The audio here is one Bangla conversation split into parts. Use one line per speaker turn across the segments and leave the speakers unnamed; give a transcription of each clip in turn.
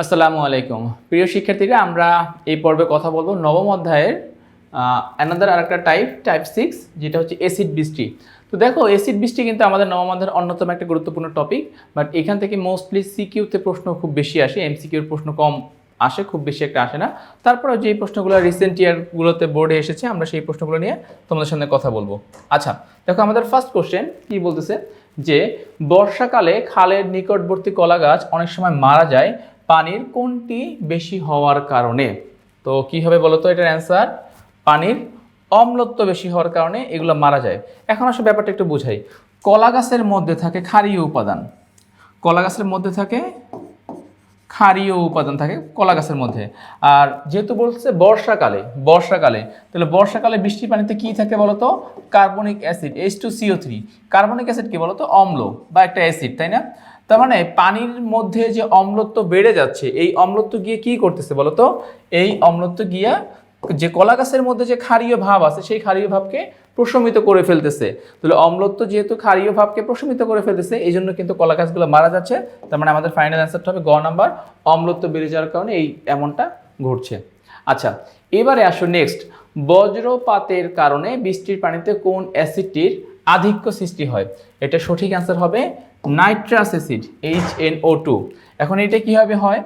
আসসালামু আলাইকুম প্রিয় শিক্ষার্থীরা, আমরা এই পর্বে কথা বলবো নবম অধ্যায়ের অ্যানাদার আরেকটা টাইপ 6, যেটা হচ্ছে অ্যাসিড বৃষ্টি। তো দেখো, অ্যাসিড বৃষ্টি কিন্তু আমাদের নবম অধ্যায়ের অন্যতম একটা গুরুত্বপূর্ণ টপিক, বাট এখান থেকে মোস্টলি সিকিউতে প্রশ্ন খুব বেশি আসে, এমসিকিউর প্রশ্ন কম আসে, খুব বেশি একটা আসে না। তারপরে যে প্রশ্নগুলো রিসেন্ট ইয়ারগুলোতে বোর্ডে এসেছে, আমরা সেই প্রশ্নগুলো নিয়ে তোমাদের সামনে কথা বলবো। আচ্ছা দেখো, আমাদের ফার্স্ট কোশ্চেন কি বলতেছে যে বর্ষাকালে খালের নিকটবর্তী কলা গাছ অনেক সময় মারা যায় পানির কোনটি বেশি হওয়ার কারণে। তো কি হবে বলো তো এটার অ্যান্সার? পানির অম্লত্ব বেশি হওয়ার কারণে এগুলো মারা যায়। এখন আসলে ব্যাপারটা একটু বুঝাই। কলা গাছের মধ্যে থাকে ক্ষারীয় উপাদান, কলা গাছের মধ্যে থাকে ক্ষারীয় উপাদান থাকে কলা গাছের মধ্যে। আর যেহেতু বলছে বর্ষাকালে তাহলে বর্ষাকালে বৃষ্টির পানিতে কি থাকে বলতো? Carbonic acid H2CO3। Carbonic acid কি বলতো? অম্ল বা একটা অ্যাসিড, তাই না? তার মানে পানির মধ্যে যে অম্লত্ব বেড়ে যাচ্ছে, এই অম্লত্ব গিয়ে কি করতেছে বলতো? এই অম্লত্ব গিয়া যে কলা গাছের মধ্যে যে ক্ষারীয় ভাব আছে, সেই ক্ষারীয় ভাবকে প্রশমিত করে ফেলতেছে। তাহলে অম্লত্ব যেহেতু ক্ষারীয় ভাবকে প্রশমিত করে ফেলতেছে, এই জন্য কিন্তু কলা গাছগুলো মারা যাচ্ছে। তার মানে আমাদের ফাইনাল অ্যান্সারটা হবে গ নাম্বার, অম্লত্ব বেড়ে যাওয়ার কারণে এই এমনটা ঘটছে। আচ্ছা, এবারে আসো নেক্সট। বজ্রপাতের কারণে বৃষ্টির পানিতে কোন অ্যাসিডটির আধিক্য সৃষ্টি হয়? এটা সঠিক অ্যান্সার হবে নাইট্রাস অ্যাসিড HNO2। এখন এটা কীভাবে হয়?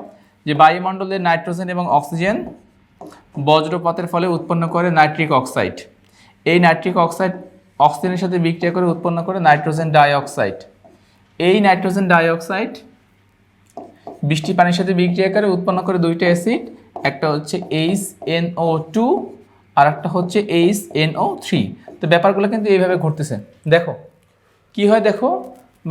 যে বায়ুমণ্ডলের নাইট্রোজেন এবং অক্সিজেন বজ্রপাতের ফলে উৎপন্ন করে নাইট্রিক অক্সাইড। এই নাইট্রিক অক্সাইড অক্সিজেনের সাথে বিক্রিয়া করে উৎপন্ন করে নাইট্রোজেন ডাইঅক্সাইড। এই নাইট্রোজেন ডাইঅক্সাইড বৃষ্টি পানির সাথে বিক্রিয়া করে উৎপন্ন করে দুইটা অ্যাসিড, একটা হচ্ছে HNO2 আর একটা হচ্ছে HNO3। তো ব্যাপারগুলো কিন্তু এইভাবে ঘটতেছে। দেখো কি হয়, দেখো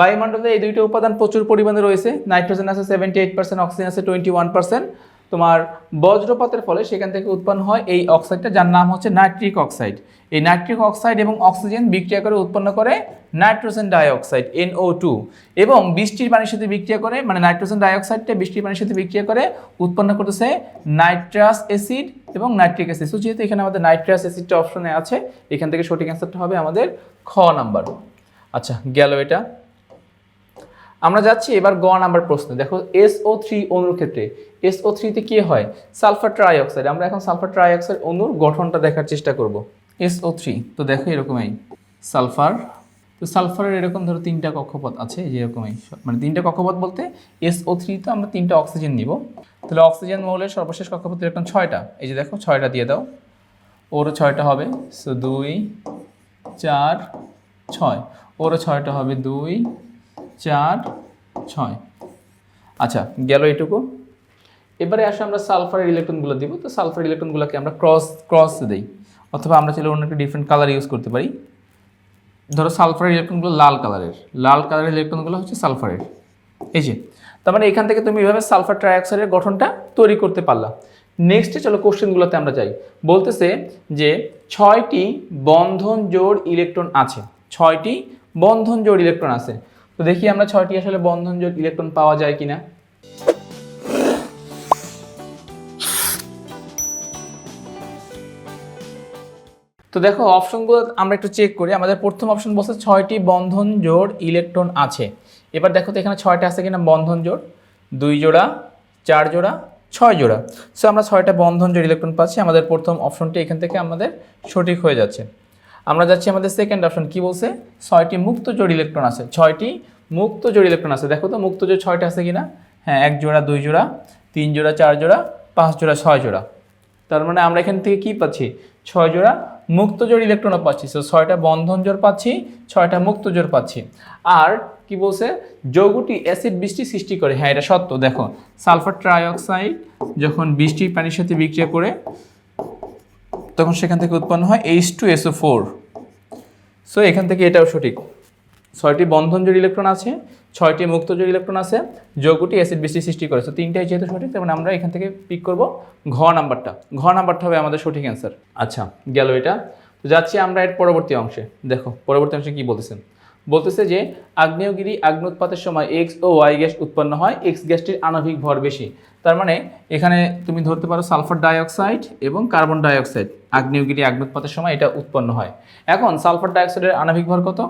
বায়ুমণ্ডলে এই দুইটা উপাদান প্রচুর পরিমাণে রয়েছে। নাইট্রোজেন আছে 78%, অক্সিজেন আছে 21%। তোমার বজ্রপাতের ফলে সেখান থেকে উৎপন্ন হয় এই অক্সাইডটা, যার নাম হচ্ছে নাইট্রিক অক্সাইড। এই নাইট্রিক অক্সাইড এবং অক্সিজেন বিক্রিয়া করে উৎপন্ন করে নাইট্রোজেন ডাইঅক্সাইড NO2, এবং বৃষ্টির পানির সাথে বিক্রিয়া করে, মানে নাইট্রোজেন ডাইঅক্সাইডটা বৃষ্টির পানির সাথে বিক্রিয়া করে উৎপন্ন করতেছে নাইট্রাস অ্যাসিড এবং নাইট্রিক অ্যাসিড। তো যেহেতু এখানে আমাদের নাইট্রাস অ্যাসিডটা অপশনে আছে, এখান থেকে সঠিক অ্যান্সারটা হবে আমাদের খ নাম্বার। আচ্ছা গেল এটা। আমরা যাচ্ছি এবার গ নাম্বার প্রশ্ন। দেখো SO3 অণুর ক্ষেত্রে SO3 তে কি হয়? Sulphur trioxide. আমরা এখন সালফার ট্রাইঅক্সাইড অণুর গঠনটা দেখার চেষ্টা করব। SO3 তো দেখো এরকমই সালফার। তো সালফারের এরকম ধরো তিনটা কক্ষপথ আছে, যেরকমই, মানে তিনটা কক্ষপথ বলতে SO3 তো আমরা তিনটা অক্সিজেন নিব। তাহলে অক্সিজেন মৌলের সর্বশেষ কক্ষপথ এরকম 6টা। এই যে দেখো 6টা দিয়ে দাও, ওরও 6টা হবে। সো 2 4 6, ওরও 6টা হবে, 2 4 6। আচ্ছা গেল এটুকু। এবারে আসলে আমরা সালফারের ইলেকট্রনগুলো দিব। তো সালফার ইলেকট্রনগুলোকে আমরা ক্রস দিই, অথবা আমরা চাইলে অন্য একটা ডিফারেন্ট কালার ইউজ করতে পারি। ধরো সালফারের ইলেকট্রনগুলো লাল কালারের ইলেকট্রনগুলো হচ্ছে সালফারের। এই যে, তার মানে এখান থেকে তুমি এইভাবে সালফার ট্রাইঅক্সাইডের গঠনটা তৈরি করতে পারলা। নেক্সটে চলো কোশ্চেনগুলোতে আমরা যাই। বলতেছে যে 6টি বন্ধন জোড় ইলেকট্রন আছে, 6টি বন্ধন জোড় ইলেকট্রন আছে। তো দেখি আমরা 6টি আসলে বন্ধন জোড় ইলেকট্রন পাওয়া যায় কিনা। তো দেখো অপশনগুলো আমরা একটু চেক করি। আমাদের প্রথম অপশন বলছে 6টি বন্ধন জোড় ইলেকট্রন আছে। এবার দেখো তো এখানে 6টা আছে কিনা বন্ধন জোড়। 2 জোড়া, 4 জোড়া, 6 জোড়া। সো আমরা 6টা বন্ধন জোড় ইলেকট্রন পাচ্ছি। আমাদের প্রথম অপশনটি এখান থেকে আমাদের সঠিক হয়ে যাচ্ছে। আমরা যাচ্ছি আমাদের সেকেন্ড অপশন। কি বলছে? 6টি মুক্ত জোড় ইলেকট্রন আছে, 6টি মুক্ত জোড় ইলেকট্রন আছে। দেখো তো মুক্ত জোড় 6টা আছে কিনা। হ্যাঁ, 1 জোড়া, 2 জোড়া, 3 জোড়া, 4 জোড়া, 5 জোড়া, 6 জোড়া। তার মানে আমরা এখান থেকে কি পাচ্ছি? 6 জোড়া মুক্ত জোড় ইলেকট্রনও পাচ্ছি। সো 6টা বন্ধন জোড় পাচ্ছি, 6টা মুক্ত জোড় পাচ্ছি। আর কি বলছে? যৌগটি অ্যাসিড বৃষ্টি সৃষ্টি করে। হ্যাঁ, এটা সত্য। দেখো সালফার ট্রাইঅক্সাইড যখন বৃষ্টির পানির সাথে বিক্রিয়া করে, তখন সেখান থেকে উৎপন্ন হয় H2SO4। সো এখান থেকে এটাও সঠিক। 6টি বন্ধন জোড় ইলেকট্রন আছে, 6টি মুক্ত জোড় ইলেকট্রন আছে, যৌগটি অ্যাসিড বৃষ্টি সৃষ্টি করে। তো তিনটাই যেহেতু সঠিক, তেমন আমরা এখান থেকে পিক করব ঘ নাম্বারটা। ঘ নাম্বারটা হবে আমাদের সঠিক অ্যান্সার। আচ্ছা গেল এটা। তো যাচ্ছি আমরা এর পরবর্তী অংশে। দেখো পরবর্তী অংশে কি বলতেছেন। বলতেছে যে আগ্নেয়গিরি আগ্নোৎপাতের সময় X ও Y গ্যাস উৎপন্ন হয়, X গ্যাসটির আণবিক ভর বেশি। তার মানে এখানে তুমি ধরতে পারো সালফার ডাইঅক্সাইড এবং কার্বন ডাইঅক্সাইড আগ্নেয়গিরি আগ্নোৎপাতের সময় এটা উৎপন্ন হয়। এখন সালফার ডাইঅক্সাইডের আণবিক ভর কত?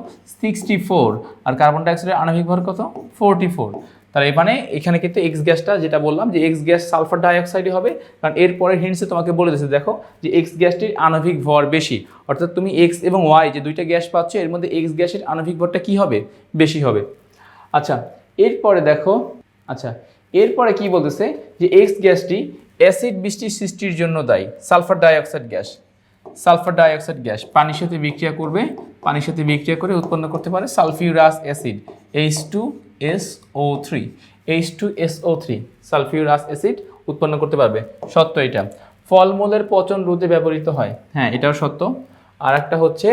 64, আর কার্বন ডাইঅক্সাইডের আণবিক ভর কত? 44। তার মানে এখানে কিন্তু এক্স গ্যাসটা যেটা বললাম যে এক্স গ্যাস সালফার ডাইঅক্সাইডই হবে, কারণ এরপরে হিন্টসে তোমাকে বলে দিয়েছে দেখো যে এক্স গ্যাসটির আণবিক ভর বেশি, অর্থাৎ তুমি এক্স এবং ওয়াই যে দুইটা গ্যাস পাচ্ছ এর মধ্যে এক্স গ্যাসের আণবিক ভরটা কী হবে, বেশি হবে। আচ্ছা এরপরে দেখো, আচ্ছা এরপরে কি বলতেছে যে এক্স গ্যাসটি অ্যাসিড বৃষ্টি সৃষ্টির জন্য দায়ী। Sulphur dioxide gas, sulphur dioxide gas পানির সাথে বিক্রিয়া করবে, পানির সাথে বিক্রিয়া করে উৎপন্ন করতে পারে sulphurous acid H2SO3, H2SO3 sulphurous acid উৎপন্ন করতে পারবে, সত্য এটা। ফলমূলের পচন রোধে ব্যবহৃত হয়, হ্যাঁ এটাও সত্য। আর একটা হচ্ছে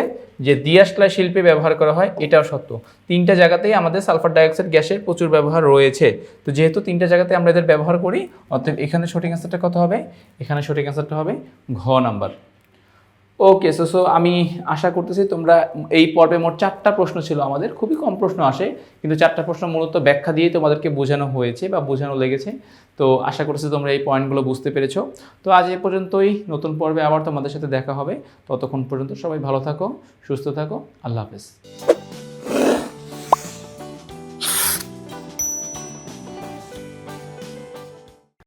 যে দিয়াশলাই শিল্পে ব্যবহার করা হয়, এটাও সত্য। তিনটা জায়গাতেই আমাদের সালফার ডাইঅক্সাইড গ্যাসের প্রচুর ব্যবহার রয়েছে। তো যেহেতু তিনটা জায়গাতে আমরা এদের ব্যবহার করি, অতএব এখানে সঠিক অ্যান্সারটা কত হবে, এখানে সঠিক অ্যান্সারটা হবে ঘ নাম্বার। ওকে, সো আমি আশা করতেছি তোমরা এই পর্বে মোট 4টা প্রশ্ন ছিল আমাদের, খুবই কম প্রশ্ন আসে, কিন্তু 4টা প্রশ্ন মূলত ব্যাখ্যা দিয়েই তোমাদেরকে বোঝানো হয়েছে বা বোঝানো লেগেছে। তো আশা করছি তোমরা এই পয়েন্টগুলো বুঝতে পেরেছো। তো আজ এ পর্যন্তই, নতুন পর্বে আবার তোমাদের সাথে দেখা হবে। ততক্ষণ পর্যন্ত সবাই ভালো থাকো, সুস্থ থাকো, আল্লাহ হাফেজ।